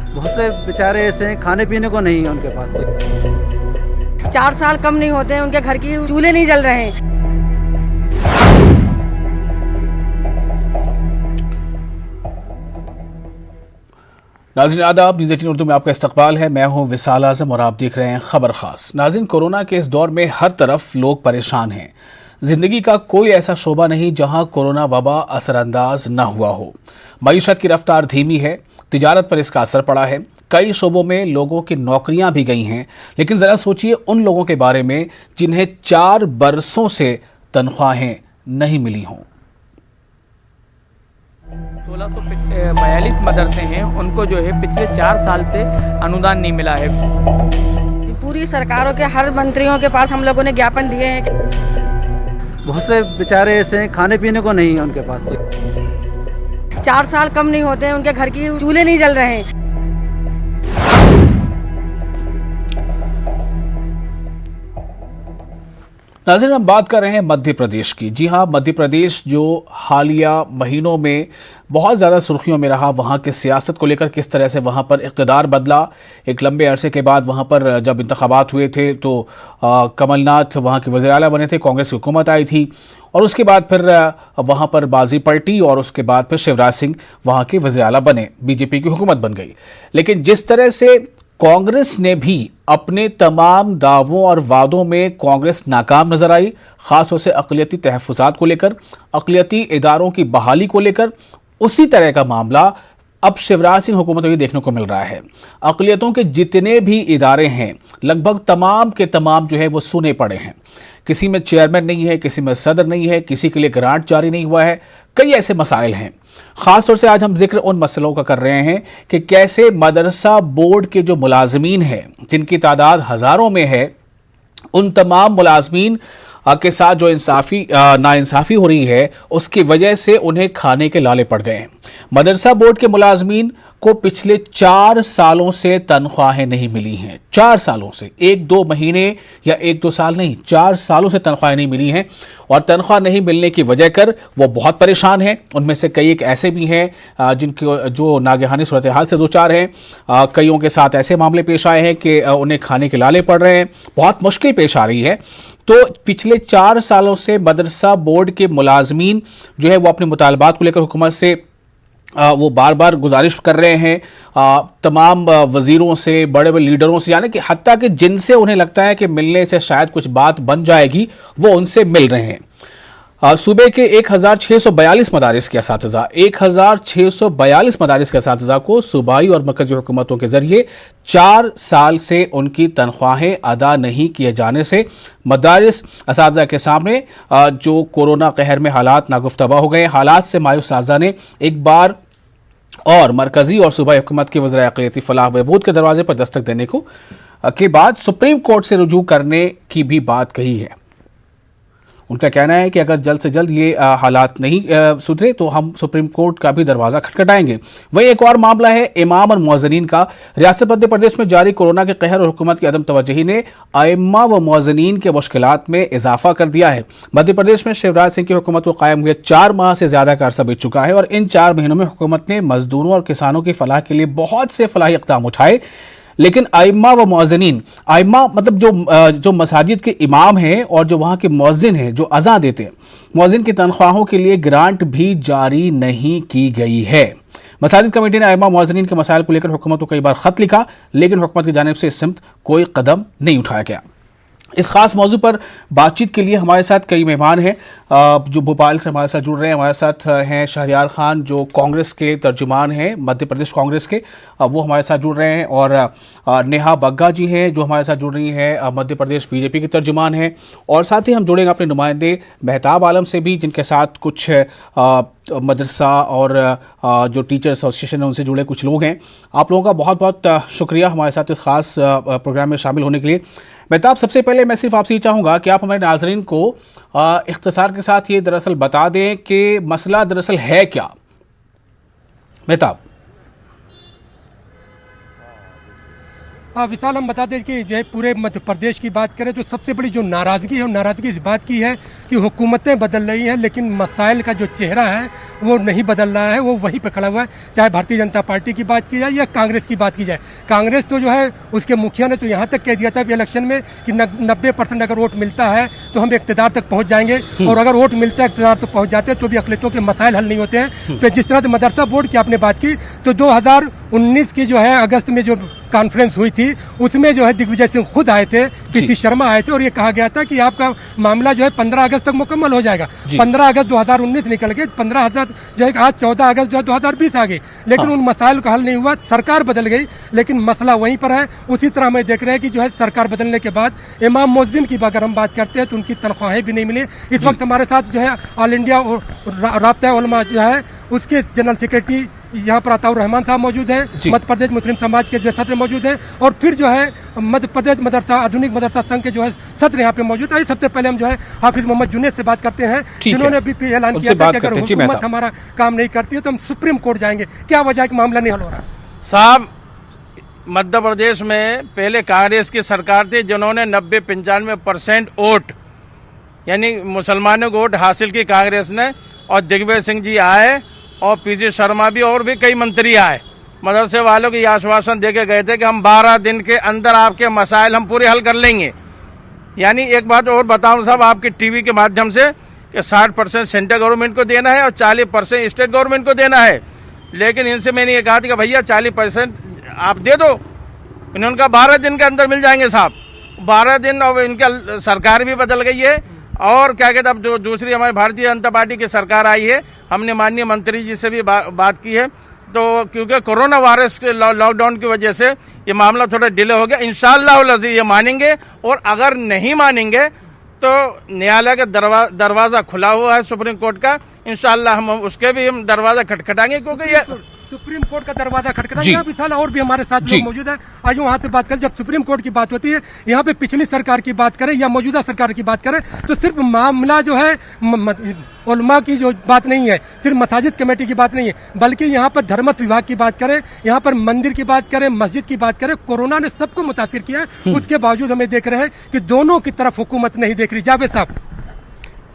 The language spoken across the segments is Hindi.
बहुत से बेचारे ऐसे हैं, खाने पीने को नहीं है उनके पास। तो 4 साल कम नहीं होते हैं, उनके घर की चूल्हे नहीं जल रहे हैं। नाज़रीन आदाब, न्यूज़ 18 उर्दू में आपका इस्तकबाल है। मैं हूं विसाल आज़म और आप देख रहे हैं खबर खास। नाज़रीन, कोरोना के इस दौर में हर तरफ लोग परेशान हैं। जिंदगी का कोई ऐसा शोबा नहीं जहां कोरोना वबा असरअंदाज न हुआ हो। मईशत की रफ्तार धीमी है, तिजारत पर इसका असर पड़ा है। कई शोबों में लोगों की नौकरियां भी गई हैं। लेकिन ज़रा सोचिए उन लोगों के बारे में जिन्हें 4 बरसों से तनख्वाहें नहीं मिली हों। 1642 मदरसे हैं, उनको जो है पिछले 4 साल से अनुदान नहीं मिला है। पूरी सरकारों के हर मंत्रियों के पास हम लोगों ने ज्ञापन दिए हैं। बहुत से बेचारे ऐसे हैं, खाने पीने को नहीं है उनके पास। तो 4 साल कम नहीं होते हैं, उनके घर की चूल्हे नहीं जल रहे हैं। नाज़रीन, हम बात कर रहे हैं मध्य प्रदेश की। जी हाँ, मध्य प्रदेश जो हालिया महीनों में बहुत ज़्यादा सुर्खियों में रहा। वहाँ के सियासत को लेकर किस तरह से वहाँ पर इक़्तिदार बदला। एक लंबे अरसे के बाद वहाँ पर जब इंतखाबात हुए थे तो कमलनाथ वहाँ के वज़ीर आला बने थे, कांग्रेस की हुकूमत आई थी और उसके बाद फिर वहाँ पर बाजी पलटी और उसके बाद फिर शिवराज सिंह वहाँ के वज़ीर आला बने, बीजेपी की हुकूमत बन गई। लेकिन जिस तरह से कांग्रेस ने भी अपने तमाम दावों और वादों में कांग्रेस नाकाम नजर आई, खासतौर से अक़लियती तहफ़्फ़ुज़ात को लेकर, अक़लियती इदारों की बहाली को लेकर। उसी तरह का मामला अब शिवराज सिंह हुकूमत में भी देखने को मिल रहा है। अक़लियतों के जितने भी इदारे हैं लगभग तमाम के तमाम जो है वो सूने पड़े हैं। किसी में चेयरमैन नहीं है, किसी में सदर नहीं है, किसी के लिए ग्रांट जारी नहीं हुआ है। कई ऐसे मसाइल हैं। ख़ास तौर से आज हम जिक्र उन मसलों का कर रहे हैं कि कैसे मदरसा बोर्ड के जो मुलाजमीन हैं, जिनकी तादाद हज़ारों में है, उन तमाम मुलाजमीन के साथ जो नाइंसाफ़ी हो रही है उसकी वजह से उन्हें खाने के लाले पड़ गए हैं। मदरसा बोर्ड के मुलाजमीन को पिछले 4 सालों से तनख्वाहें नहीं मिली हैं। 4 सालों से, 1-2 महीने या 1-2 साल नहीं, 4 सालों से तनख्वाहें नहीं मिली हैं। और तनख्वाह नहीं मिलने की वजह कर वो बहुत परेशान हैं। उनमें से कई एक ऐसे भी हैं जिनके जो नागहानी सूरत हाल से दो चार हैं। कईयों के साथ ऐसे मामले पेश आए हैं कि उन्हें खाने के लाले पड़ रहे हैं, बहुत मुश्किल पेश आ रही है। तो पिछले 4 सालों से मदरसा बोर्ड के मुलाजमीन जो है वो अपने मुतालबात को लेकर हुकूमत से वो बार बार गुजारिश कर रहे हैं तमाम वजीरों से, बड़े बड़े लीडरों से, यानी कि हत्ता कि जिनसे उन्हें लगता है कि मिलने से शायद कुछ बात बन जाएगी, वो उनसे मिल रहे हैं। सूबे के 1642 मदारिस के असातिज़ा 1642 मदारिस के असातिज़ा को सूबाई और मरकज़ी हुकूमतों के ज़रिए 4 साल से उनकी तनख्वाहें अदा नहीं किए जाने से मदारिस असातिज़ा के सामने जो कोरोना कहर में हालात नागुफ्तबा हो गए। हालात से मायूस असातिज़ा ने एक बार और मरकज़ी और सूबाई हुकूमत के वज़ीर अक़लियती फ़लाह बहबूद के दरवाजे पर दस्तक देने को के बाद सुप्रीम कोर्ट से रुजू करने की भी बात कही है। उनका कहना है कि अगर जल्द से जल्द ये हालात नहीं सुधरे तो हम सुप्रीम कोर्ट का भी दरवाज़ा खटखटाएंगे। वहीं एक और मामला है इमाम और मुअज़्ज़िनीन का। रियासत मध्य प्रदेश में जारी कोरोना के कहर और हुकूमत की अदम तवज्जुही ने आइम्मा व मुअज़्ज़िनीन के मुश्किलात में इजाफा कर दिया है। मध्य प्रदेश में शिवराज सिंह की हुकूमत को कायम हुए 4 माह से ज़्यादा का अरसा बीत चुका है और इन 4 महीनों में हुकूमत ने मजदूरों और किसानों की फलाह के लिए बहुत से फलाही इक़दाम उठाए। लेकिन आइम्मा व मुअज़्ज़िनीन, आइम्मा मतलब जो मसाजिद के इमाम हैं और जो वहाँ के मुअज़्ज़िन हैं जो अज़ा देते हैं, मुअज़्ज़िन की तनख्वाहों के लिए ग्रांट भी जारी नहीं की गई है। मसाजिद कमेटी ने आइम्मा मुअज़्ज़िनीन के मसाइल को लेकर हुकूमत को कई बार ख़त लिखा, लेकिन हुकूमत की जानिब से इस सिमत कोई कदम नहीं उठाया गया। इस खास मौजू पर बातचीत के लिए हमारे साथ कई मेहमान हैं जो भोपाल से हमारे साथ जुड़ रहे हैं। हमारे साथ हैं शहरयार खान जो कांग्रेस के तर्जुमान हैं, मध्य प्रदेश कांग्रेस के, वो हमारे साथ जुड़ रहे हैं। और नेहा बग्गा जी हैं जो हमारे साथ जुड़ रही हैं, मध्य प्रदेश बीजेपी के तर्जुमान हैं। और साथ ही हम जुड़ेंगे अपने नुमाइंदे मेहताब आलम से भी, जिनके साथ कुछ मदरसा और जो टीचर एसोसिएशन है उनसे जुड़े कुछ लोग हैं। आप लोगों का बहुत बहुत शुक्रिया हमारे साथ इस खास प्रोग्राम में शामिल होने के लिए। मेहताब, सबसे पहले मैं सिर्फ आपसे ये चाहूँगा कि आप हमारे नाज़रीन को इख्तिसार के साथ ये दरअसल बता दें कि मसला दरअसल है क्या। मेहताब। विशाल, हम बता दें कि जो है पूरे मध्य प्रदेश की बात करें तो सबसे बड़ी जो नाराज़गी है, नाराज़गी इस बात की है कि हुकूमतें बदल रही हैं लेकिन मसाइल का जो चेहरा है वो नहीं बदल रहा है, वो वहीं पे खड़ा हुआ है। चाहे भारतीय जनता पार्टी की बात की जाए या कांग्रेस की बात की जाए। कांग्रेस तो जो है उसके मुखिया ने तो यहाँ तक कह दिया था इलेक्शन में कि 90% अगर वोट मिलता है तो हम इक़्तिदार तक पहुँच जाएंगे, और अगर वोट मिलता है इक़्तिदार तक पहुँच जाते हैं तो भी अक़लियतों के मसाइल हल नहीं होते हैं। फिर जिस तरह से मदरसा बोर्ड की आपने बात की तो 2019 की जो है अगस्त में जो कॉन्फ्रेंस हुई थी उसमें जो है दिग्विजय सिंह खुद आए थे, पीसी शर्मा आए थे, और ये कहा गया था कि आपका मामला जो है 15 अगस्त तक मुकम्मल हो जाएगा। 15 अगस्त 2019 निकल गए, 15 अगस्त जो है आज 14 अगस्त जो है 2020 आ गई, लेकिन उन मसाइल का हल नहीं हुआ। सरकार बदल गई लेकिन मसला वहीं पर है। उसी तरह हमें देख रहे हैं कि जो है सरकार बदलने के बाद इमाम मुअज्जिन की अगर हम बात करते हैं तो उनकी तनख्वाहें भी नहीं मिली। इस वक्त हमारे साथ जो है ऑल इंडिया राब्ता उलमा जो है उसके जनरल सेक्रेटरी यहाँ पर अताउर रहमान साहब मौजूद हैं, मध्य प्रदेश मुस्लिम समाज के जो सत्र मौजूद हैं, और फिर जो है मध्य प्रदेश मदरसा आधुनिक मदरसा संघ के जो है सत्र यहाँ पे मौजूद है। सबसे पहले हम जो है हाफिज मोहम्मद जुनैद से बात करते हैं, जिन्होंने अभी ऐलान किया था कि अगर हुकूमत हमारा काम नहीं करती है तो हम सुप्रीम कोर्ट जाएंगे। क्या वजह है कि मामला नहीं हल हो रहा? साहब, मध्य प्रदेश में पहले कांग्रेस की सरकार थी जिन्होंने 90-95% वोट यानी मुसलमानों को वोट हासिल की कांग्रेस ने, और दिग्विजय सिंह जी आए और पीसी शर्मा भी और भी कई मंत्री आए। मदरसे वालों को ये आश्वासन देके गए थे कि हम 12 दिन के अंदर आपके मसाइल हम पूरे हल कर लेंगे। यानी एक बात और बताऊं साहब आपके टीवी के माध्यम से कि 60% सेंट्रल गवर्नमेंट को देना है और 40% स्टेट गवर्नमेंट को देना है, लेकिन इनसे मैंने ये कहा था कि भैया 40% आप दे दो। इन्होंने कहा 12 दिन के अंदर मिल जाएंगे साहब। 12 दिन, और इनका सरकार भी बदल गई है। और क्या कहते, अब जो दूसरी हमारी भारतीय जनता पार्टी की सरकार आई है, हमने माननीय मंत्री जी से भी बात की है, तो क्योंकि कोरोना वायरस के लॉकडाउन की वजह से ये मामला थोड़ा डिले हो गया। इंशाअल्लाह अज़ीज़ ये मानेंगे, और अगर नहीं मानेंगे तो न्यायालय का दरवाज़ा खुला हुआ है सुप्रीम कोर्ट का। इंशाअल्लाह हम उसके भी हम दरवाज़ा खटखटाएंगे, क्योंकि ये सुप्रीम कोर्ट का दरवाजा खटखटा। यहाँ विशाल और भी हमारे साथ लोग मौजूद है, आज वहाँ से बात करें। जब सुप्रीम कोर्ट की बात होती है, यहाँ पे पिछली सरकार की बात करें या मौजूदा सरकार की बात करें, तो सिर्फ मामला जो है उलमा की जो बात नहीं है, सिर्फ मसाजिद कमेटी की बात नहीं है, बल्कि यहाँ पर धर्मस्व विभाग की बात करें, यहाँ पर मंदिर की बात करें, मस्जिद की बात करें। कोरोना ने सबको मुतासिर किया है, उसके बावजूद हमें देख रहे हैं कि दोनों की तरफ हुकूमत नहीं देख रही। जावेद साहब,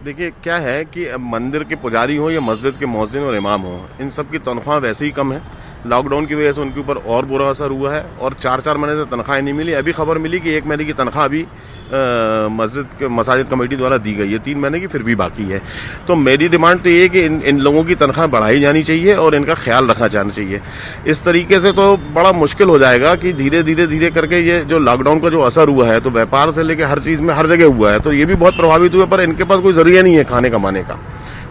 देखिए क्या है कि मंदिर के पुजारी हो या मस्जिद के मुअज्जिन और इमाम हो, इन सब की तनख्वाह वैसे ही कम है। लॉकडाउन की वजह से उनके ऊपर और बुरा असर हुआ है, और 4-4 महीने से तनख्वाह नहीं मिली। अभी खबर मिली कि 1 महीने की तनख्वाह अभी मसाजिद कमेटी द्वारा दी गई है, 3 महीने की फिर भी बाकी है। तो मेरी डिमांड तो ये है कि इन लोगों की तनख्वाह बढ़ाई जानी चाहिए और इनका ख्याल रखा जाना चाहिए। इस तरीके से तो बड़ा मुश्किल हो जाएगा कि धीरे करके ये जो लॉकडाउन का जो असर हुआ है, तो व्यापार से लेकर हर चीज़ में हर जगह हुआ है, तो ये भी बहुत प्रभावित हुए, पर इनके पास कोई जरिया नहीं है खाने कमाने का,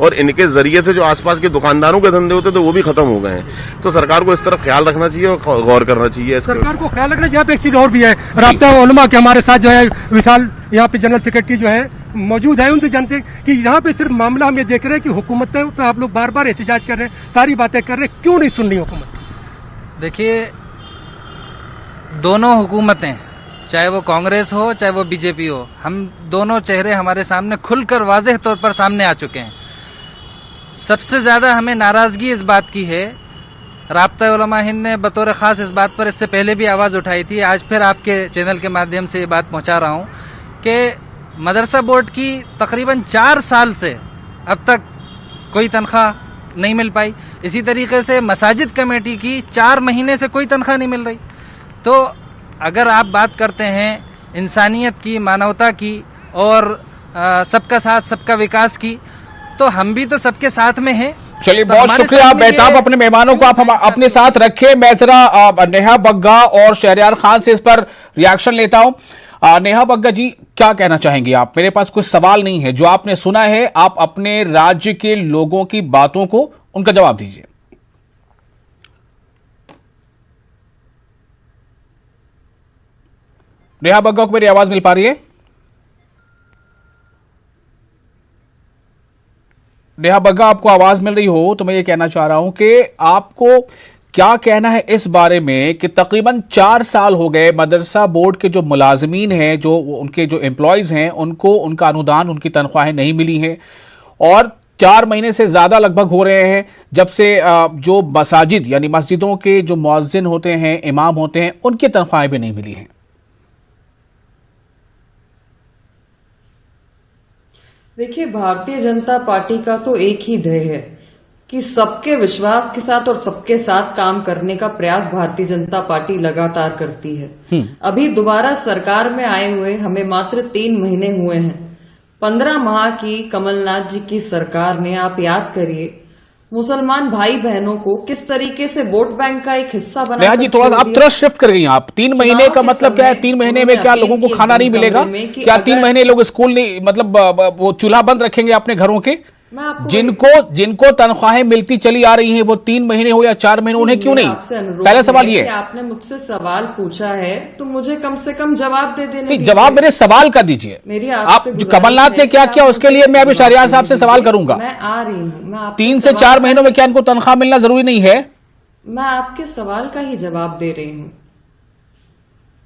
और इनके जरिए से जो आसपास के दुकानदारों के धंधे होते थे वो भी खत्म हो गए हैं। तो सरकार को इस तरफ ख्याल रखना चाहिए और गौर करना चाहिए। सरकार को ख्याल रखना चाहिए। एक चीज और भी है, राब्ता उलमा के हमारे साथ जो है विशाल यहाँ पे जनरल सेक्रेटरी जो है मौजूद है, उनसे जानते हैं कि यहाँ पे सिर्फ मामला हम ये देख रहे हैं कि हुकूमतें तो आप लोग बार बार एहतजाज कर रहे हैं, सारी बातें कर रहे हैं, क्यों नहीं सुन रही हुकूमत? देखिए, दोनों हुकूमतें, चाहे वो कांग्रेस हो चाहे वो बीजेपी हो, हम दोनों चेहरे हमारे सामने खुलकर वाज़ेह तौर पर सामने आ चुके हैं। सबसे ज़्यादा हमें नाराज़गी इस बात की है, राब्ता उलमा हिंद ने बतौर ख़ास इस बात पर इससे पहले भी आवाज़ उठाई थी, आज फिर आपके चैनल के माध्यम से ये बात पहुंचा रहा हूं कि मदरसा बोर्ड की तकरीबन 4 साल से अब तक कोई तनख्वाह नहीं मिल पाई। इसी तरीके से मसाजिद कमेटी की 4 महीने से कोई तनख्वाह नहीं मिल रही। तो अगर आप बात करते हैं इंसानियत की, मानवता की और सबका साथ सबका विकास की, तो हम भी तो सबके साथ में हैं। चलिए, बहुत शुक्रिया बेताब, अपने मेहमानों को आप अपने साथ रखें। मैं जरा नेहा बग्गा और शहरयार खान से इस पर रिएक्शन लेता हूं। नेहा बग्गा जी, क्या कहना चाहेंगे आप? मेरे पास कोई सवाल नहीं है, जो आपने सुना है आप अपने राज्य के लोगों की बातों को उनका जवाब दीजिए। नेहा बग्गा को मेरी आवाज मिल पा रही है? नेहा बग्गा, आपको आवाज मिल रही हो तो मैं ये कहना चाह रहा हूं कि आपको क्या कहना है इस बारे में कि तकरीबन 4 साल हो गए मदरसा बोर्ड के जो मुलाजमीन हैं, जो उनके जो एम्प्लॉयज हैं, उनको उनका अनुदान, उनकी तनख्वाहें नहीं मिली हैं, और 4 महीने से ज्यादा लगभग हो रहे हैं जब से जो मसाजिद यानी मस्जिदों के जो मुअज्जिन होते हैं, इमाम होते हैं, उनकी तनख्वाहें भी नहीं मिली हैं। देखिए, भारतीय जनता पार्टी का तो एक ही ध्येय है कि सबके विश्वास के साथ और सबके साथ काम करने का प्रयास भारतीय जनता पार्टी लगातार करती है। अभी दोबारा सरकार में आए हुए हमें मात्र 3 महीने हुए हैं। 15 माह की कमलनाथ जी की सरकार ने, आप याद करिए, मुसलमान भाई बहनों को किस तरीके से वोट बैंक का एक हिस्सा बना। नेहा जी, थोड़ा आप तुरंत शिफ्ट कर गई। आप 3 महीने का मतलब क्या है? 3 महीने में क्या लोगों को खाना नहीं मिलेगा? क्या 3 महीने लोग स्कूल नहीं, मतलब वो चूल्हा बंद रखेंगे अपने घरों के? जिनको तनख्वाहें मिलती चली आ रही हैं, वो 3 महीने हो या 4 महीने, उन्हें क्यों नहीं? पहला सवाल ये, आपने मुझसे सवाल पूछा है तो मुझे कम से कम जवाब दे देने। जवाब मेरे सवाल का दीजिए। मेरी आप कमलनाथ ने क्या किया उसके लिए मैं अभी शहरयार साहब से सवाल करूंगा। मैं आ रही हूँ। 3 से 4 महीनों में क्या इनको तनख्वाह मिलना जरूरी नहीं है? मैं आपके सवाल का ही जवाब दे रही हूँ।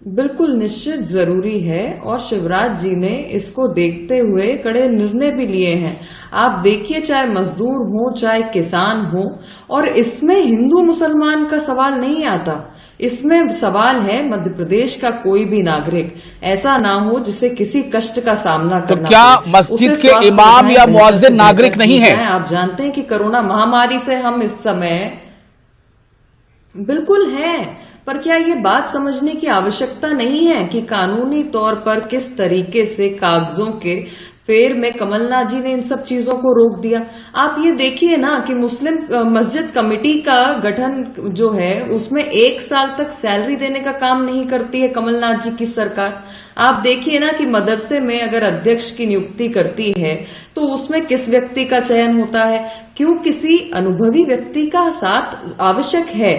बिल्कुल निश्चित जरूरी है और शिवराज जी ने इसको देखते हुए कड़े निर्णय भी लिए हैं। आप देखिए, चाहे मजदूर हो चाहे किसान हो, और इसमें हिंदू मुसलमान का सवाल नहीं आता। इसमें सवाल है मध्य प्रदेश का कोई भी नागरिक ऐसा ना हो जिसे किसी कष्ट का सामना करना। तो क्या मस्जिद के इमाम या मुअज्जिन नागरिक नहीं है? आप जानते हैं कि कोरोना महामारी से हम इस समय बिल्कुल है, पर क्या ये बात समझने की आवश्यकता नहीं है कि कानूनी तौर पर किस तरीके से कागजों के फेर में कमलनाथ जी ने इन सब चीजों को रोक दिया। आप ये देखिए ना कि मुस्लिम मस्जिद कमेटी का गठन जो है उसमें 1 साल तक सैलरी देने का काम नहीं करती है कमलनाथ जी की सरकार। आप देखिए ना कि मदरसे में अगर अध्यक्ष की नियुक्ति करती है तो उसमें किस व्यक्ति का चयन होता है? क्यों किसी अनुभवी व्यक्ति का साथ आवश्यक है,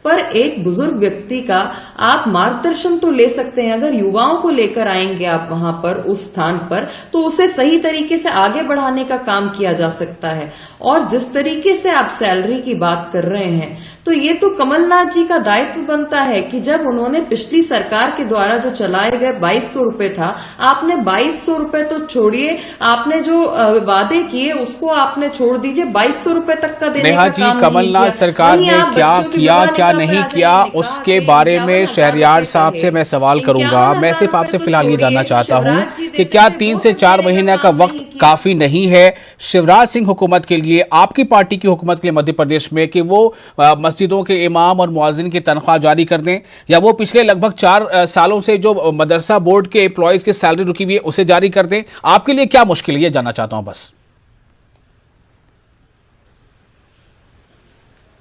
पर एक बुजुर्ग व्यक्ति का आप मार्गदर्शन तो ले सकते हैं। अगर युवाओं को लेकर आएंगे आप वहां पर उस स्थान पर, तो उसे सही तरीके से आगे बढ़ाने का काम किया जा सकता है। और जिस तरीके से आप सैलरी की बात कर रहे हैं, तो ये तो कमलनाथ जी का दायित्व बनता है कि जब उन्होंने पिछली सरकार के द्वारा जो चलाए गए 2200 रुपए था, आपने 2200 रुपए तो छोड़िए, आपने जो वादे किए उसको आपने छोड़ दीजिए, 2200 रुपए तक का देने का काम नहीं। कमलनाथ सरकार ने क्या किया क्या नहीं किया उसके बारे में शहरयार साहब से मैं सवाल करूंगा। मैं सिर्फ आपसे फिलहाल ये जानना चाहता हूं कि क्या 3 से 4 महीने का वक्त काफी नहीं है शिवराज सिंह हुकूमत के लिए, आपकी पार्टी की हुकूमत के लिए मध्य प्रदेश में, कि वो मस्जिदों के इमाम और मुअज्जिन की तनख्वाह जारी कर दें, या वो पिछले लगभग 4 सालों से जो मदरसा बोर्ड के एम्प्लॉयज की सैलरी रुकी हुई है उसे जारी कर दें? आपके लिए क्या मुश्किल है, ये जानना चाहता हूं बस।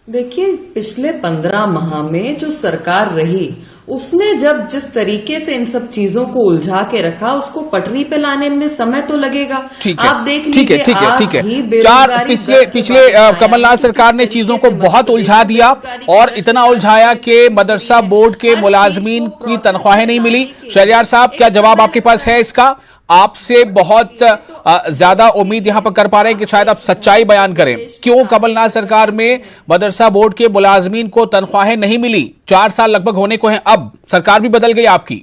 देखिए, पिछले 15 माह में जो सरकार रही उसने जब जिस तरीके से इन सब चीजों को उलझा के रखा, उसको पटरी पे लाने में समय तो लगेगा। आप देख लीजिए, ठीक है। पिछले कमलनाथ सरकार ने चीजों को बहुत उलझा दिया और इतना उलझाया कि मदरसा बोर्ड के मुलाजमीन की तनख्वाहें नहीं मिली। शहरयार साहब, क्या जवाब आपके पास है इसका? आपसे बहुत ज्यादा उम्मीद यहां पर कर पा रहे हैं कि शायद आप सच्चाई बयान करें। क्यों कमलनाथ सरकार में मदरसा बोर्ड के मुलाजमीन को तनख्वाहें नहीं मिली? 4 साल लगभग होने को हैं, अब सरकार भी बदल गई आपकी।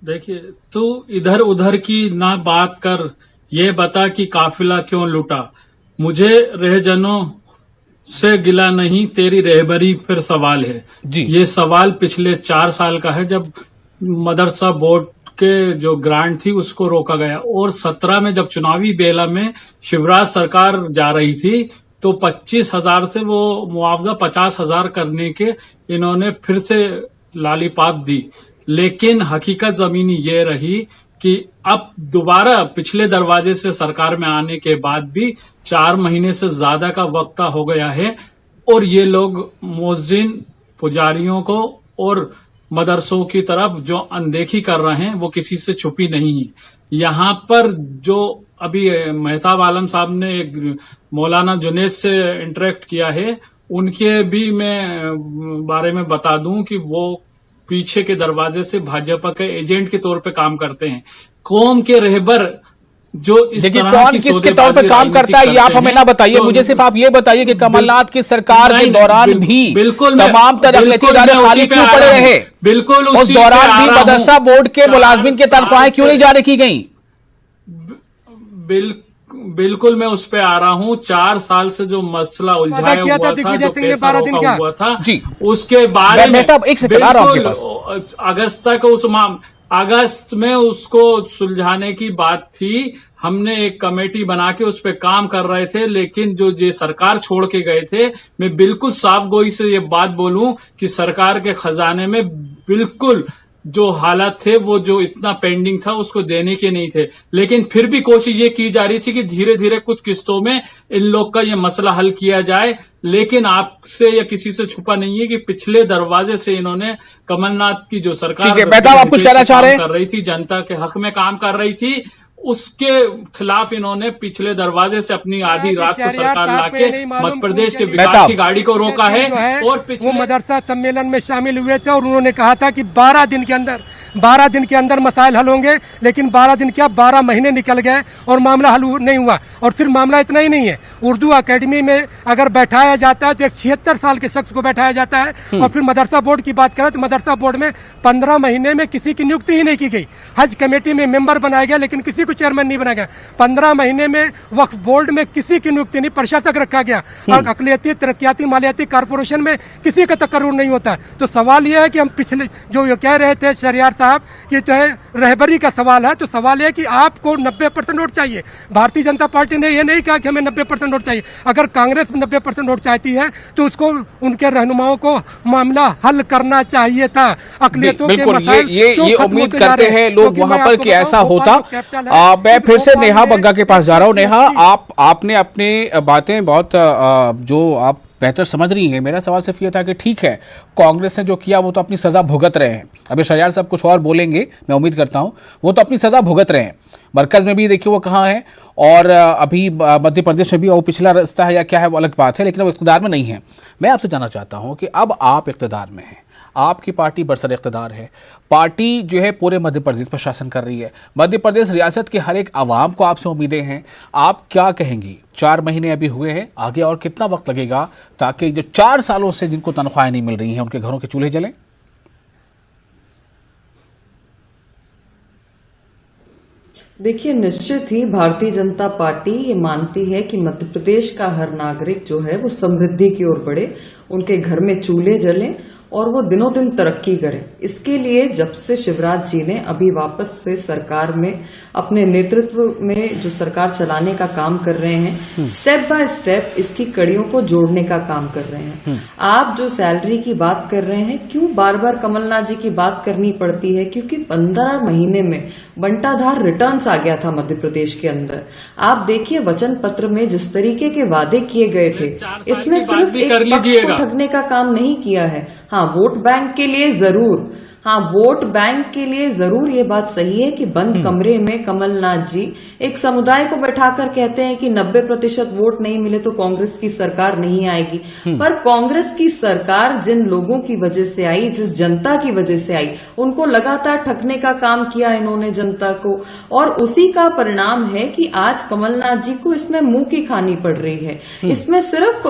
देखिए, तू इधर उधर की ना बात कर, ये बता कि काफिला क्यों लूटा। मुझे रहजनों से गिला नहीं, तेरी रहबरी फिर सवाल है जी। ये सवाल पिछले 4 साल का है, जब मदरसा बोर्ड के जो ग्रांट थी उसको रोका गया, और 17 में जब चुनावी बेला में शिवराज सरकार जा रही थी तो 25,000 से वो मुआवजा 50,000 करने के इन्होंने फिर से लालीपाप दी। लेकिन हकीकत जमीनी ये रही कि अब दोबारा पिछले दरवाजे से सरकार में आने के बाद भी 4 महीने से ज्यादा का वक्त हो गया है, और ये लोग मुअज्जिन पुजारियों को और मदरसों की तरफ जो अनदेखी कर रहे हैं वो किसी से छुपी नहीं है। यहाँ पर जो अभी मेहताब आलम साहब ने मौलाना जुनेद से इंटरेक्ट किया है, उनके भी मैं बारे में बता दूं कि वो पीछे के दरवाजे से भाजपा के एजेंट के तौर पे काम करते हैं। कौम के रहबर जो इस तरह कौन किसके तौर पे काम करता है ये आप हमें ना बताइए, मुझे सिर्फ आप ये बताइए कि कमलनाथ की सरकार के दौरान भी तमाम तरक्की इदारे खाली क्यों पड़े रहे? बिल्कुल उस दौरान भी मदरसा बोर्ड के मुलाजमीन की तनख्वाहें क्यों नहीं जारी की गई? बिल्कुल मैं उस पे आ रहा हूँ। 4 साल से जो मसला उलझाया हुआ था, जो पैसा रोका हुआ था जी, उसके बारे में एक सेकंड आ रहा हूं आपके पास। अगस्त तक अगस्त में उसको सुलझाने की बात थी। हमने एक कमेटी बना के उस पर काम कर रहे थे, लेकिन जो ये सरकार छोड़ के गए थे, मैं बिल्कुल साफ गोई से ये बात बोलूं कि सरकार के खजाने में बिल्कुल जो हालात थे, वो जो इतना पेंडिंग था उसको देने के नहीं थे। लेकिन फिर भी कोशिश ये की जा रही थी कि धीरे धीरे कुछ किस्तों में इन लोग का ये मसला हल किया जाए। लेकिन आपसे या किसी से छुपा नहीं है कि पिछले दरवाजे से इन्होंने कमलनाथ की जो सरकार आप कुछ कहना चाह रहे हैं? कर रही थी, जनता के हक में काम कर रही थी, उसके खिलाफ इन्होंने पिछले दरवाजे से अपनी आधी रात को सरकार लाके मध्य प्रदेश के विकास की गाड़ी को रोका है। और वो मदरसा सम्मेलन में शामिल हुए थे और उन्होंने कहा था कि 12 दिन के अंदर मसाइल हल होंगे, लेकिन 12 दिन क्या 12 महीने निकल गए और मामला हल नहीं हुआ। और सिर्फ मामला इतना ही नहीं है, उर्दू अकेडमी में अगर बैठाया जाता है तो एक 76 साल के शख्स को बैठाया जाता है। और फिर मदरसा बोर्ड की बात करें तो मदरसा बोर्ड में 15 महीने में किसी की नियुक्ति ही नहीं की गई। हज कमेटी में मेंबर बनाया गया, लेकिन किसी को चेयरमैन नहीं बनाया गया। 15 महीने में वक्फ बोर्ड में किसी की नियुक्ति नहीं, प्रशासक रखा गया। और अकलियती तरक्याती मालियाती कारपोरेशन में किसी का तकर्रुर नहीं होता। तो सवाल यह है कि हम पिछले जो ये कह रहे थे शहरियार साहब कि जो है रहबरी का सवाल है, तो सवाल है कि आपको 90% वोट चाहिए। भारतीय जनता पार्टी ने यह नहीं कहा कि हमें 90% वोट चाहिए। अगर कांग्रेस 90% वोट चाहती है तो उसको उनके रहनुमाओं को मामला हल करना चाहिए था। अकलियतों के मसाइल ये उम्मीद करते हैं लोग वहां पर कि ऐसा होता। मैं फिर से नेहा बग्गा के पास जा रहा हूं। नेहा, आपने अपनी बातें बहुत जो आप बेहतर समझ रही हैं। मेरा सवाल सिर्फ ये था कि ठीक है, कांग्रेस ने जो किया वो तो अपनी सजा भुगत रहे हैं। अभी शहरियार साहब कुछ और बोलेंगे, मैं उम्मीद करता हूं। वो तो अपनी सजा भुगत रहे हैं। मरकज में भी देखिए वो कहाँ है, और अभी मध्य प्रदेश में भी वो पिछला रास्ता है या क्या है वो अलग बात है, लेकिन वो इक़्तिदार में नहीं है। मैं आपसे जानना चाहता हूं कि अब आप इक़्तिदार में हैं, आपकी पार्टी बरसर इक़्तिदार है, पार्टी जो है पूरे मध्य प्रदेश पर शासन कर रही है। मध्य प्रदेश रियासत के हर एक आवाम को आपसे उम्मीदें हैं। आप क्या कहेंगी? 4 महीने अभी हुए हैं, आगे और कितना वक्त लगेगा ताकि जो 4 सालों से जिनको तनख्वाहें नहीं मिल रही हैं उनके घरों के चूल्हे जलें? देखिए, निश्चित ही भारतीय जनता पार्टी ये मानती है कि मध्य प्रदेश का हर नागरिक जो है वो समृद्धि की ओर बढ़े, उनके घर में चूल्हे जलें और वो दिनों दिन तरक्की करें। इसके लिए जब से शिवराज जी ने अभी वापस से सरकार में अपने नेतृत्व में जो सरकार चलाने का काम कर रहे हैं, स्टेप बाय स्टेप इसकी कड़ियों को जोड़ने का काम कर रहे हैं। आप जो सैलरी की बात कर रहे हैं, क्यों बार बार कमलनाथ जी की बात करनी पड़ती है? क्योंकि 15 महीने में बंटाधार रिटर्न्स आ गया था मध्य प्रदेश के अंदर। आप देखिए वचन पत्र में जिस तरीके के वादे किए गए थे, इसमें सिर्फ एक पक्ष को ठगने का काम नहीं किया है। हाँ, वोट बैंक के लिए जरूर, हाँ वोट बैंक के लिए जरूर ये बात सही है कि बंद कमरे में कमलनाथ जी एक समुदाय को बैठाकर कहते हैं कि 90% वोट नहीं मिले तो कांग्रेस की सरकार नहीं आएगी। पर कांग्रेस की सरकार जिन लोगों की वजह से आई, जिस जनता की वजह से आई, उनको लगातार ठगने का काम किया इन्होंने जनता को, और उसी का परिणाम है कि आज कमलनाथ जी को इसमें मुंह की खानी पड़ रही है। इसमें सिर्फ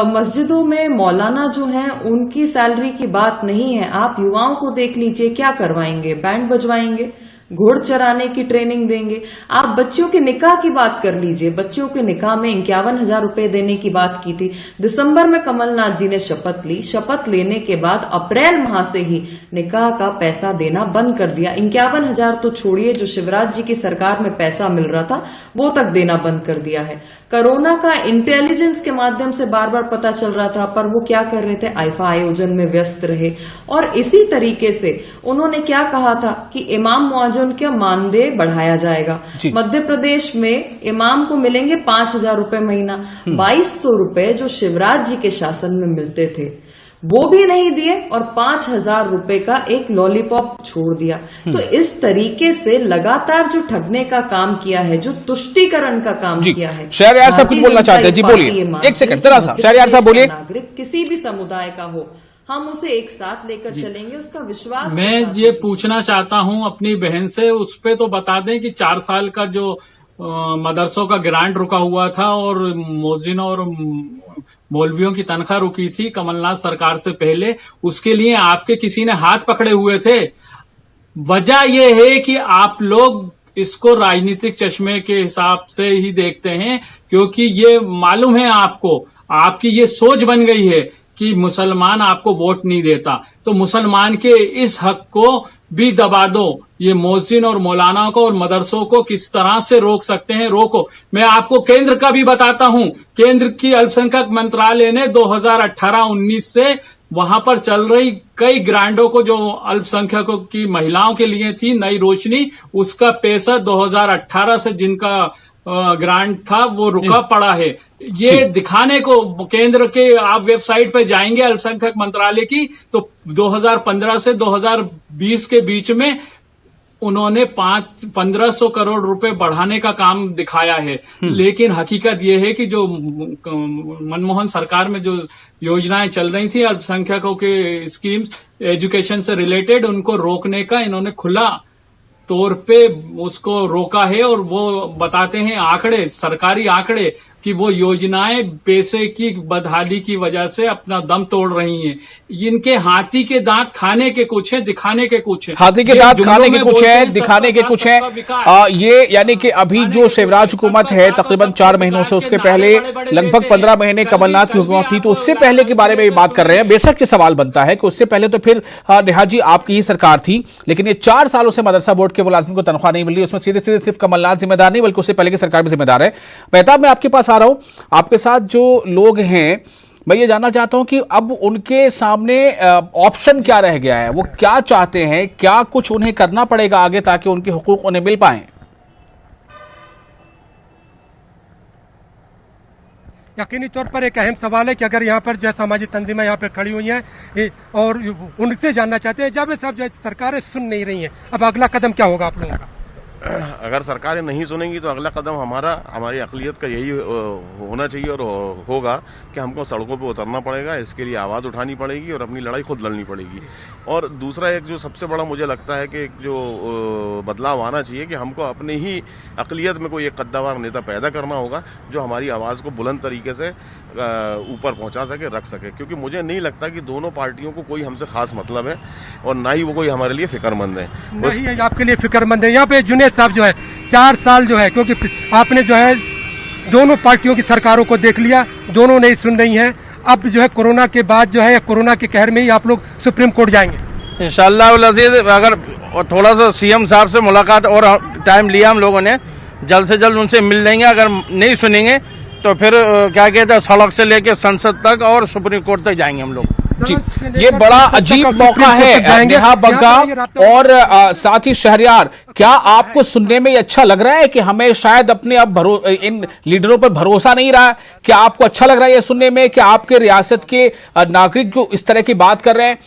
मस्जिदों में मौलाना जो हैं उनकी सैलरी की बात नहीं है। आप युवाओं को देख लीजिए, क्या करवाएंगे? बैंड बजवाएंगे, घोड़ चराने की ट्रेनिंग देंगे। आप बच्चियों के निकाह की बात कर लीजिए, बच्चियों के निकाह में 51,000 रुपए देने की बात की थी। दिसंबर में कमलनाथ जी ने शपथ ली, शपथ लेने के बाद अप्रैल माह से ही निकाह का पैसा देना बंद कर दिया। 51,000 तो छोड़िए, जो शिवराज जी की सरकार में पैसा मिल रहा था वो तक देना बंद कर दिया है। कोरोना का इंटेलिजेंस के माध्यम से बार बार पता चल रहा था, पर वो क्या कर रहे थे? आइफा आयोजन में व्यस्त रहे। और इसी तरीके से उन्होंने क्या कहा था कि इमाम मुआज्जिन के मानदेय बढ़ाया जाएगा। मध्य प्रदेश में इमाम को मिलेंगे 5,000 रुपए महीना। 2,200 रुपए जो शिवराज जी के शासन में मिलते थे वो भी नहीं दिए, और 5,000 रुपए का एक लॉलीपॉप छोड़ दिया। तो इस तरीके से लगातार जो ठगने का काम किया है, जो तुष्टीकरण का काम किया है। शहरियार साहब कुछ बोलना चाहते हैं? जी बोलिए, एक सेकंड जरा सा। शहरियार साहब बोलिए। नागरिक किसी भी समुदाय का हो, हम उसे एक साथ लेकर चलेंगे, उसका विश्वास। मैं ये पूछना चाहता हूं अपनी बहन से, उस पे तो बता दें कि 4 साल का जो मदरसों का ग्रांट रुका हुआ था और मोजिनों और मौलवियों की तनख्वाह रुकी थी कमलनाथ सरकार से पहले, उसके लिए आपके किसी ने हाथ पकड़े हुए थे। वजह यह है कि आप लोग इसको राजनीतिक चश्मे के हिसाब से ही देखते हैं, क्योंकि ये मालूम है आपको, आपकी ये सोच बन गई है कि मुसलमान आपको वोट नहीं देता, तो मुसलमान के इस हक को भी दबा दो। ये मोहसिन और मौलाना को और मदरसों को किस तरह से रोक सकते हैं, रोको। मैं आपको केंद्र का भी बताता हूं, केंद्र की अल्पसंख्यक मंत्रालय ने 2018-19 से वहां पर चल रही कई ग्रांटों को जो अल्पसंख्यकों की महिलाओं के लिए थी, नई रोशनी, उसका पैसा 2018 से जिनका ग्रांट था वो रुका पड़ा है। ये दिखाने को केंद्र के आप वेबसाइट पे जाएंगे अल्पसंख्यक मंत्रालय की, तो 2015 से 2020 के बीच में उन्होंने 1500 करोड़ रुपए बढ़ाने का काम दिखाया है। लेकिन हकीकत यह है कि जो मनमोहन सरकार में जो योजनाएं चल रही थी अल्पसंख्यकों के स्कीम्स एजुकेशन से रिलेटेड, उनको रोकने का इन्होंने खुला तौर पे उसको रोका है। और वो बताते हैं आंकड़े, सरकारी आंकड़े, कि वो योजनाएं पैसे की बदहाली की वजह से अपना दम तोड़ रही हैं। इनके हाथी के दांत खाने के कुछ है, दिखाने के कुछ है। हाथी के दांत खाने के कुछ है, दिखाने के कुछ है। ये यानी कि अभी जो शिवराज हुकूमत है तकरीबन 4 महीनों से, उसके पहले लगभग 15 महीने कमलनाथ की हुकूमत थी, तो उससे पहले के बारे में बात कर रहे हैं। बेशक ये सवाल बनता है कि उससे पहले तो फिर नेहा जी आपकी ही सरकार थी, लेकिन ये 4 सालों से मदरसा बोर्ड के मुलाजिम को तनख्वाह नहीं मिल रही, उसमें सीधे सीधे सिर्फ कमलनाथ जिम्मेदार नहीं बल्कि उससे पहले की सरकार भी जिम्मेदार है। मेहताब, मैं आपके पास आ रहा हूं, आपके साथ जो लोग हैं, मैं ये जानना चाहता हूं कि अब उनके सामने ऑप्शन क्या रह गया है, वो क्या चाहते हैं, क्या कुछ उन्हें करना पड़ेगा आगे ताकि उनके हुकूक उन्हें मिल पाएं? यकीनी तौर पर एक अहम सवाल है कि अगर यहाँ पर जो सामाजिक तंजीमें यहाँ पे खड़ी हुई हैं और उनसे जानना चाहते हैं, जावेद साहब जो सरकारें सुन नहीं रही हैं, अब अगला कदम क्या होगा आप लोगों का? अगर सरकारें नहीं सुनेंगी तो अगला कदम हमारी अक़लियत का यही होना चाहिए और होगा कि हमको सड़कों पे उतरना पड़ेगा, इसके लिए आवाज़ उठानी पड़ेगी और अपनी लड़ाई खुद लड़नी पड़ेगी। और दूसरा एक जो सबसे बड़ा मुझे लगता है कि जो बदलाव आना चाहिए कि हमको अपने ही अक़लियत में कोई एक कद्दावर नेता पैदा करना होगा जो हमारी आवाज़ को बुलंद तरीके से ऊपर पहुंचा सके, रख सके। क्योंकि मुझे नहीं लगता कि दोनों पार्टियों को कोई हमसे खास मतलब है और ना ही वो कोई हमारे लिए फिक्रमंद है। नहीं, आपके लिए फिक्रमंद है। यहाँ पे जुनेद साहब जो है 4 साल जो है, क्योंकि आपने जो है दोनों पार्टियों की सरकारों को देख लिया, दोनों नहीं सुन रही हैं। अब जो है कोरोना के बाद जो है, कोरोना के कहर में ही आप लोग सुप्रीम कोर्ट जाएंगे इंशाअल्लाह उल अज़ीज़। अगर थोड़ा सा सीएम साहब से मुलाकात और टाइम लिया हम लोगों ने, जल्द से जल्द उनसे मिल लेंगे। अगर नहीं सुनेंगे तो फिर क्या कहते हैं, सड़क से लेकर संसद तक और सुप्रीम कोर्ट तक जाएंगे हम लोग। जी, ये बड़ा अजीब मौका है नेहा बग्गा और साथ ही शहरयार। क्या आपको सुनने में ये अच्छा लग रहा है कि हमें शायद अपने अब इन लीडरों पर भरोसा नहीं रहा? क्या आपको अच्छा लग रहा है ये सुनने में कि आपके रियासत के नागरिक जो इस तरह की बात कर रहे हैं?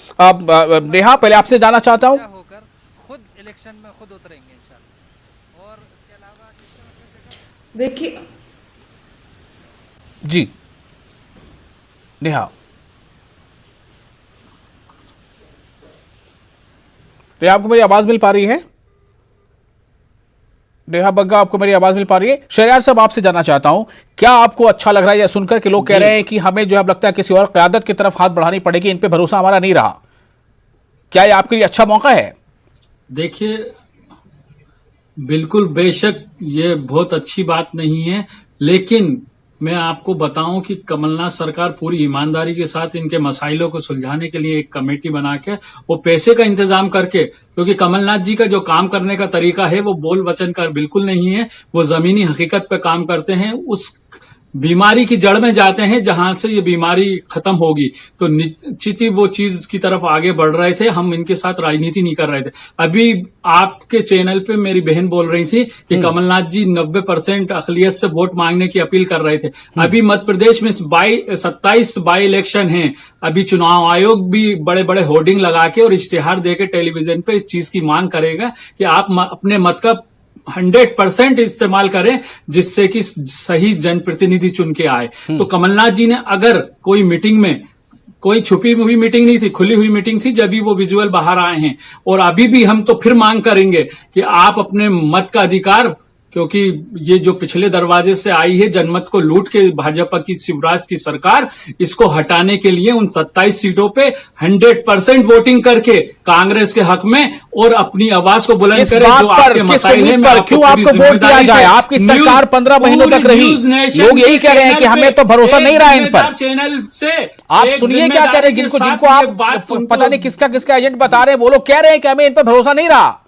नेहा, पहले आपसे जानना चाहता हूं। खुद इलेक्शन में खुद उतरेंगे इंशाल्लाह। और इसके अलावा देखिए जी नेहा, आपको मेरी आवाज मिल पा रही है? नेहा बग्गा, आपको मेरी आवाज मिल पा रही है? शहरयार साहब, आपसे जानना चाहता हूं, क्या आपको अच्छा लग रहा है यह सुनकर कि लोग कह रहे हैं कि हमें जो है लगता है किसी और क़यादत की तरफ हाथ बढ़ानी पड़ेगी, इन पे भरोसा हमारा नहीं रहा? क्या यह आपके लिए अच्छा मौका है? देखिए, बिल्कुल बेशक ये बहुत अच्छी बात नहीं है, लेकिन मैं आपको बताऊं कि कमलनाथ सरकार पूरी ईमानदारी के साथ इनके मसाइलों को सुलझाने के लिए एक कमेटी बना के वो पैसे का इंतजाम करके, क्योंकि कमलनाथ जी का जो काम करने का तरीका है वो बोल वचन का बिल्कुल नहीं है, वो जमीनी हकीकत पे काम करते हैं, उस बीमारी की जड़ में जाते हैं जहां से ये बीमारी खत्म होगी। तो निश्चित ही वो चीज की तरफ आगे बढ़ रहे थे, हम इनके साथ राजनीति नहीं कर रहे थे। अभी आपके चैनल पे मेरी बहन बोल रही थी कि कमलनाथ जी 90% अक़लियत से वोट मांगने की अपील कर रहे थे। अभी मध्य प्रदेश में 27 बाई इलेक्शन हैं। अभी चुनाव आयोग भी बड़े बड़े होर्डिंग लगा के और इश्तिहार देके टेलीविजन पे इस चीज की मांग करेगा कि आप अपने मत का 100% इस्तेमाल करें जिससे कि सही जनप्रतिनिधि चुन के आए। तो कमलनाथ जी ने अगर कोई मीटिंग में, कोई छुपी हुई मीटिंग नहीं थी, खुली हुई मीटिंग थी, जब भी वो विजुअल बाहर आए हैं, और अभी भी हम तो फिर मांग करेंगे कि आप अपने मत का अधिकार क्योंकि ये जो पिछले दरवाजे से आई है जनमत को लूट के भाजपा की शिवराज की सरकार, इसको हटाने के लिए उन 27 सीटों पे 100% वोटिंग करके कांग्रेस के हक में और अपनी आवाज को बुलंद करे। जो आपके मसाइल हैं, मैं क्यों आपको वोट दिया जाए? आपकी सरकार 15 महीनों तक रही, लोग यही कह रहे हैं कि हमें तो भरोसा नहीं रहा इन पर। चैनल से आप सुनिए क्या कह रहे हैं, जिनको आप पता नहीं किसका एजेंट बता रहे हैं, वो लोग कह रहे हैं कि हमें इन पर भरोसा नहीं रहा।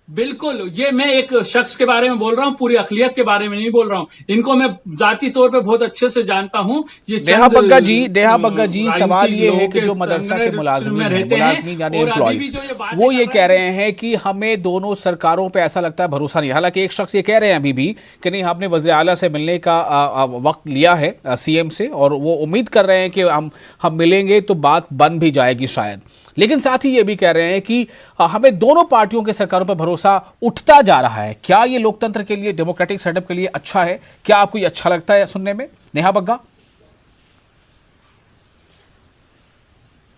बिल्कुल, ये मैं एक शख्स के बारे में बोल रहा हूं, पूरी अखिलियत के बारे में नहीं बोल रहा हूं। इनको मैं जाती तौर पे बहुत अच्छे से जानता हूं। ये नेहा बग्गा जी, सवाल ये है कि जो मदरसा के मुलाजमीन यानी एम्प्लॉइज, वो ये कह रहे हैं कि हमें दोनों सरकारों पे ऐसा लगता है भरोसा नहीं। हालांकि एक शख्स ये कह रहे हैं अभी भी कि नहीं, हमने वज़ीर आला से मिलने का वक्त लिया है, सीएम से, और वो उम्मीद कर रहे हैं कि हम मिलेंगे तो बात बन भी जाएगी शायद। लेकिन साथ ही ये भी कह रहे हैं कि हमें दोनों पार्टियों के सरकारों पर भरोसा उठता जा रहा है। क्या ये लोकतंत्र के लिए, डेमोक्रेटिक सेटअप के लिए अच्छा है? क्या आपको ये अच्छा लगता है सुनने में, नेहा बग्गा?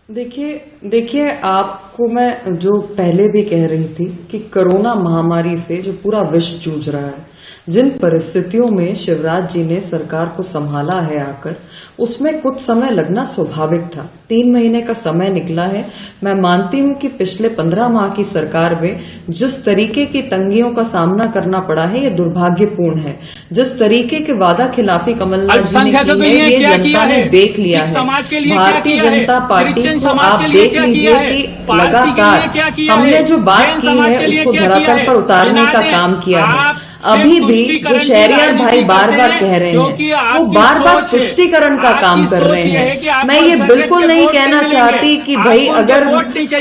देखिए आपको मैं जो पहले भी कह रही थी कि कोरोना महामारी से जो पूरा विश्व जूझ रहा है, जिन परिस्थितियों में शिवराज जी ने सरकार को संभाला है आकर, उसमें कुछ समय लगना स्वाभाविक था। 3 महीने का समय निकला है। मैं मानती हूं कि पिछले 15 माह की सरकार में जिस तरीके की तंगियों का सामना करना पड़ा है, ये दुर्भाग्यपूर्ण है। जिस तरीके के वादा खिलाफी कमलनाथ जी ने की है, ये जनता ने देख लिया है। भारतीय जनता पार्टी को आप देख लीजिए कि लगातार हमने जो बात की है उसको धरातल पर उतारने का काम किया है। अभी भी जो शहरियार भाई बार बार कह रहे हैं, वो बार बार पुष्टिकरण का काम कर रहे हैं। मैं ये बिल्कुल नहीं कहना चाहती कि भाई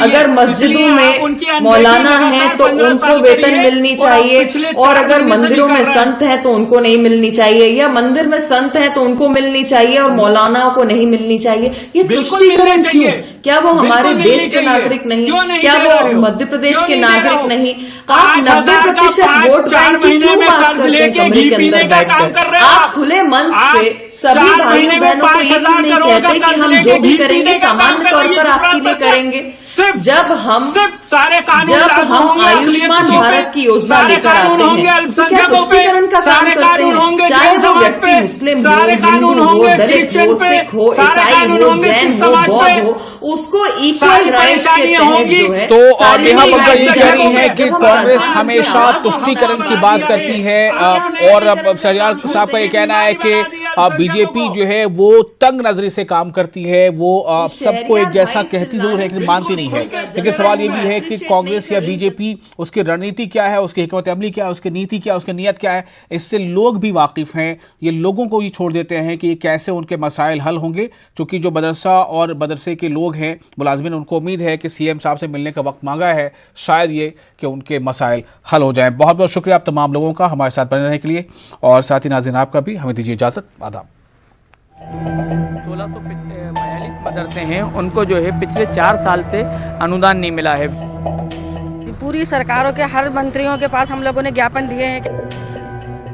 अगर मस्जिदों में मौलाना है तो उनको वेतन मिलनी चाहिए, और अगर मंदिरों में संत हैं तो उनको नहीं मिलनी चाहिए, या मंदिर में संत हैं तो उनको मिलनी चाहिए और मौलानाओं को नहीं मिलनी चाहिए। ये तुष्टिकरण क्यों? क्या वो हमारे देश के नागरिक नहीं? क्या वो मध्य प्रदेश के नागरिक नहीं? आप 90% वोट बैंक की क्यों बात करते हैं कमरे के अंदर बैठकर? आप खुले मन से सभी भाइयों बहनों को ये नहीं कहते कि हम जो भी करेंगे सामान्य तौर पर आपके लिए करेंगे। जब हम आयुष्मान भारत की योजना लेकर आते हैं तो क्या तुष्टिकरण का काम करते हैं? चाहे वो व्यक्ति मुस्लिम हो, हिंदू हो, दलित हो, सिख हो, ईसाई हो, जैन हो, बौद्ध हो, उसको इक्वल राइट के तहत जो है। तो नेहा बग्गा ये कह रही है कि कांग्रेस हमेशा तुष्टिकरण की बात करती है, और सरयार साहब का ये कहना है कि बीजेपी जो है वो तंग नजरी से काम करती है, वो सबको एक जैसा कहती जरूर है लेकिन मानती नहीं है। लेकिन सवाल ये भी है कि कांग्रेस या बीजेपी, उसकी रणनीति क्या है, उसकी हिकमत अमली क्या है, उसकी नीति क्या है, उसकी नीयत क्या है, इससे लोग भी वाकिफ हैं। ये लोगों को ही छोड़ देते हैं कि कैसे उनके मसाइल हल होंगे, क्योंकि जो मदरसा और मदरसे के लोग हैं, मुलाजमीन, उनको उम्मीद है कि सीएम साहब से मिलने का वक्त मांगा है, शायद ये कि उनके मसाइल हल हो जाएं। बहुत बहुत शुक्रिया आप तमाम लोगों का हमारे साथ बने रहने के लिए, और साथ ही नाज़रीन आपका भी। हमें दीजिए इजाज़त, आदाब। 1642 मदरसे हैं, उनको जो है पिछले 4 साल से अनुदान नहीं मिला है। पूरी सरकारों के हर मंत्रियों के पास हम लोगों ने ज्ञापन दिए हैं।